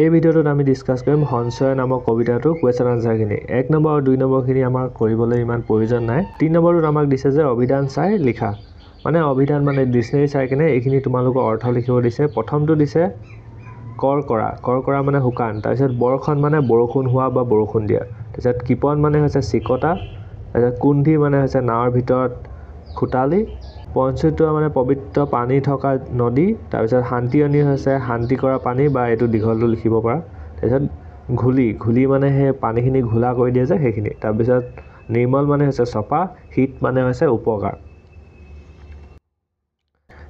এই ভিডিঅ'টোত আমি ডিসকাস কৰিম সঞ্চয় নামৰ কবিতাটোৰ কোৱেশ্চন আনসাৰখিনি 1 নম্বৰ আৰু 2 নম্বৰখিনি আমাৰ কৰিবলৈ ইমান প্ৰয়োজন নাই 3 নম্বৰত আমাক দিছে যে অভিধান চাই লিখা মানে অভিধান মানে ডিকচনাৰী চাই কিনে এইখিনি তোমালোকৰ অৰ্থ লিখিব দিছে প্ৰথমটো দিছে কৰকৰা মানে হুকান তাৰপিছত বৰখন মানে বৰষুণ হোৱা বা বৰষুণ দিয়া তাৰপিছত কিপন মানে হৈছে চিকটা তাৰপিছত কুন্ধি মানে হৈছে নাৱৰ ভিতৰত খুটালি পঞ্চুটোৱা মানে পবিত্ৰ পানী থকা নদী তাৰপিছত শান্তিয়নি হৈছে শান্তি কৰা পানী বা এটো দীঘলটো লিখিব পৰা তাৰপিছত ঘুলি মানে হে পানীখিনি ঘোলা কৰি দিয়ে যে সেইখিনি তাৰপিছত নিৰ্মল মানে হৈছে সফা হিত মানে হৈছে উপকাৰ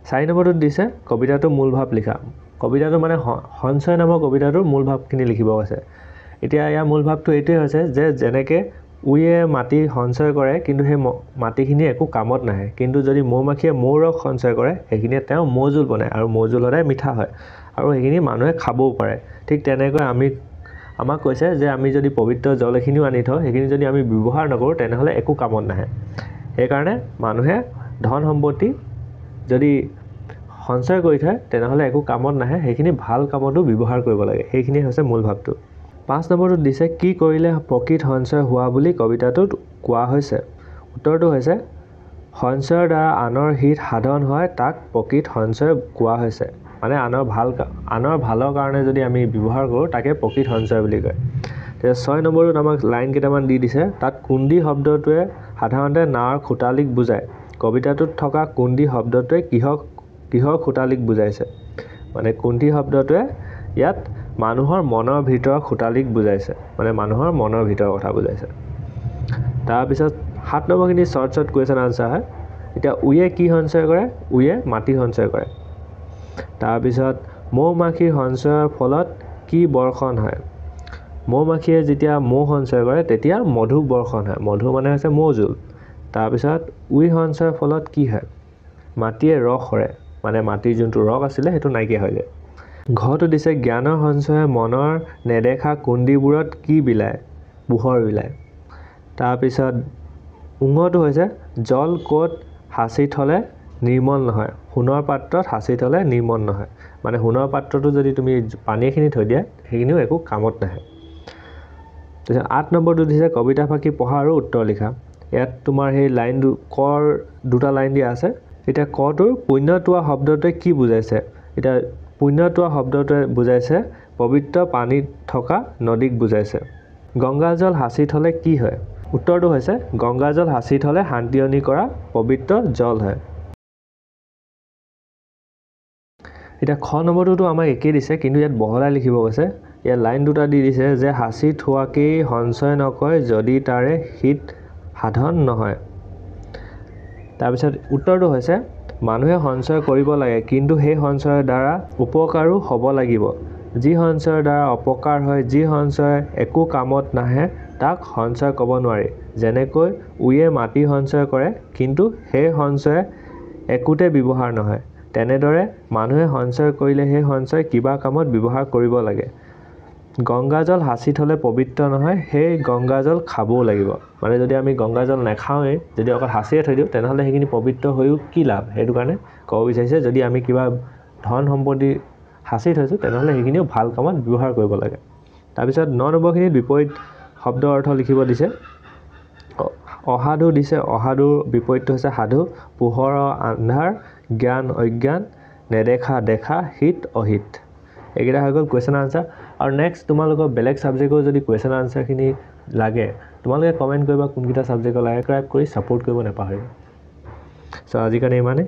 4 নম্বৰটো দিছে কবিতাটোৰ মূল ভাৱ লিখা কবিতাটো মানে সঞ্চয় নামৰ কবিতাটোৰ মূল ভাৱখিনি লিখিব আছে এতিয়া ইয়াৰ মূল ভাৱটো এইটোৱে হৈছে যে যেনেকে উয়ে মাটি সঞ্চয় কৰে কিন্তু হে মাটিখিনি একো কামত নাহে কিন্তু যদি মৌমাখিয়ে মৌৰস সঞ্চয় কৰে সেইখিনিয়ে তেওঁ মৌজুল বনায় আৰু মৌজুল হলে মিঠা হয় আৰু সেইখিনি মানুহে খাবও পাৰে ঠিক তেনেকৈ আমাক কৈছে যে আমি যদি পবিত্ৰ জল এখিনিও আনি থওঁ সেইখিনি যদি আমি ব্যৱহাৰ নকৰো তেনেহলে একো কামত নাহে এই কাৰণে মানুহে ধন সম্পত্তি যদি সঞ্চয় কৰি থয় তেনেহলে একো কামত নাহে সেইখিনি ভাল কামতো ব্যৱহাৰ কৰিব লাগে সেইখিনি হৈছে মূল ভাৱটো 5 নম্বৰটো দিছে কি কৰিলে প্ৰকৃত সঞ্চয় হোৱা বুলি কবিতাটোত কোৱা হৈছে উত্তৰটো হৈছে সঞ্চয়ৰ দ্বাৰা আনৰ হিত সাধন হয় তাক প্ৰকৃত সঞ্চয় কোৱা হৈছে মানে আনৰ ভালৰ কাৰণে যদি আমি ব্যৱহাৰ কৰো তাকে প্ৰকৃত সঞ্চয় বুলি কয় তে 6 নম্বৰত আমাক লাইন কেইটামান দি দিছে তাত কুন্দি শব্দটোৱে সাধাৰণতে নাৱৰ খুটালিক বুজায় কবিতাটোত থকা কুন্দি শব্দটোৱে কিহৰ খুটালিক বুজাইছে মানে কুন্দি শব্দটোৱে ইয়াত মানুহৰ মনৰ ভিতৰৰ খুটালিক বুজাইছে মানে মানুহৰ মনৰ ভিতৰৰ কথা বুজাইছে তাৰ পিছত 7 নম্বৰখিনি শৰ্ট কোৱেশ্চন আনসাৰ হয় এতিয়া উয়ে কি সঞ্চয় কৰে উয়ে মাটি সঞ্চয় কৰে তাৰ পিছত মৌমাখিৰ সঞ্চয়ৰ ফলত কি বৰ্ষণ হয় মৌমাখিয়ে যেতিয়া মৌ সঞ্চয় কৰে তেতিয়া মধু বৰ্ষণ হয় মধু মানে হৈছে মৌজুল তাৰ পিছত উই সঞ্চয়ৰ ফলত কি হয় মাটিয়ে ৰস কৰে মানে মাটিৰ যোনটো ৰস আছিলে সেইটো নাইকিয়া হৈ যায় ঘৰটো দিছে জ্ঞানৰ সঞ্চয়ে মনৰ নেদেখা কুণ্ডিবোৰত কি বিলায় পোহৰ বিলায় তাৰ পিছত উঙটো হৈছে জল কোট হাসি থলে নিৰ্মল নহয় সোণৰ পাত্ৰত হাসি থলে নিৰ্মল নহয় মানে সোণৰ পাত্ৰটো যদি তুমি পানীখিনি থৈ দিয়া সেইখিনিও একো কামত নাহে তাৰপিছত 8 নম্বৰটো দিছে কবিতা ফাকি পঢ়া আৰু উত্তৰ লিখা ইয়াত তোমাৰ সেই লাইন কৰ দুটা লাইন দিয়া আছে এটা কটোৰ পুণ্যটোৱা শব্দটোৱে কি বুজাইছে এটা পুণ্যটোৱা শব্দটোৱে বুজাইছে পবিত্ৰ পানীত থকা নদীক বুজাইছে গংগাজল হাসি থলে কি হয় উত্তৰটো হৈছে গংগাজল হাসি থলে শান্তিয়নি কৰা পবিত্ৰ জল হয় এটা খ নম্বৰটো আমাক একেই দিছে কিন্তু ইয়াত বহলাই লিখিব কৈছে ইয়াত লাইন দুটা দি দিছে যে হাসি থোৱাকেই সঞ্চয় নকয় যদি তাৰে হিত সাধন নহয় তাৰপিছত উত্তৰটো হৈছে মানুহে সঞ্চয় কৰিব লাগে কিন্তু সেই সঞ্চয়ৰ দ্বাৰা উপকাৰো হ'ব লাগিব যি সঞ্চয়ৰ দ্বাৰা অপকাৰ হয় যি সঞ্চয় একো কামত নাহে তাক সঞ্চয় ক'ব নোৱাৰি যেনেকৈ উয়ে মাটি সঞ্চয় কৰে কিন্তু সেই সঞ্চয় একোতে ব্যৱহাৰ নহয় তেনেদৰে মানুহে সঞ্চয় কৰিলে সেই সঞ্চয় কিবা কামত ব্যৱহাৰ কৰিব লাগে গংগাজল হাসি থলে পবিত্ৰ নহয় সেই গংগাজল খাবও লাগিব মানে যদি আমি গংগাজল নাখাওঁৱে যদি অকল হাসিয়ে থৈ দিওঁ তেনেহলে সেইখিনি পবিত্ৰ হৈও কি লাভ সেইটো কাৰণে ক'ব বিচাৰিছে যদি আমি কিবা ধন সম্পত্তি হাসি থৈছো তেনেহলে সেইখিনিও ভাল কামত ব্যৱহাৰ কৰিব লাগে তাৰ পিছত 9 নম্বৰখিনিত বিপৰীত শব্দ অৰ্থ লিখিব দিছে অসাধু দিছে অসাধুৰ বিপৰীতটো হৈছে সাধু পোহৰ আন্ধাৰ জ্ঞান অজ্ঞান নেদেখা দেখা হিত অহিত একেটা হৈ গ'ল কোৱেশ্চন আনসাৰ আৰু নেক্সট তোমালোকৰ বেলেগ সাবজেক্টৰ যদি কোৱেশ্চন আনসাৰখিনি লাগে তোমালোকে কমেন্ট কৰিবা কোনকিটা সাবজেক্টৰ লাগে সাবস্ক্ৰাইব কৰি সাপোৰ্ট কৰিব নাপাহৰিবা সো আজি কাৰণে ইমানে